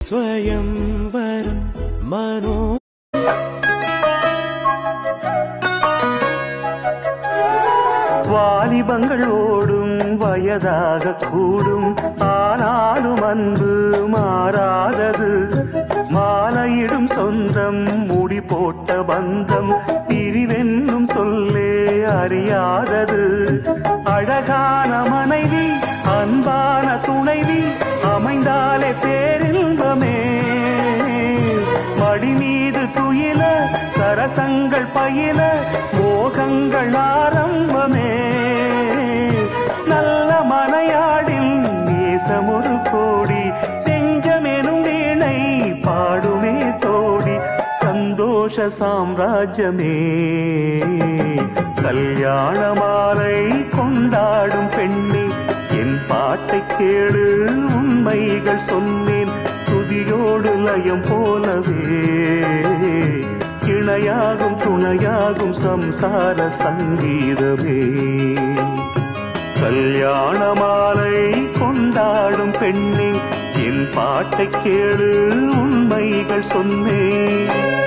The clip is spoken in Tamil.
स्वयंवरं मनो வாலிபங்கள் ஓடும் வயதாக கூடும் ஆனாலும் அன்பு மாறாதது மாலையிடும் சொந்தம் முடி போட்ட பந்தம் பிரிவென்னும் சொல்லே அறியாதது அழகான மனைவி அன்பான துணைவி அமைந்தாலே பேரின்பமே மடி மீது துயில சரசங்கள் பயில மோகங்கள் ஆரம்பமே நல்ல மனையாடில் நேசமொரு கோடி செஞ்சமெனும் வீணை பாடுமே தோடி சந்தோஷ சாம்ராஜ்யமே கல்யாண மாலை கொண்டாடும் பெண்ணே என் பாட்டை கேளு உண்மைகள் சொன்னேன் துதியோடு லயம் போலவே இணையாகும் துணையாகும் சம்சார சங்கீதமே கல்யாண மாலை கொண்டாடும் பெண்ணே என் பாட்டை கேளு உண்மைகள் சொன்னேன்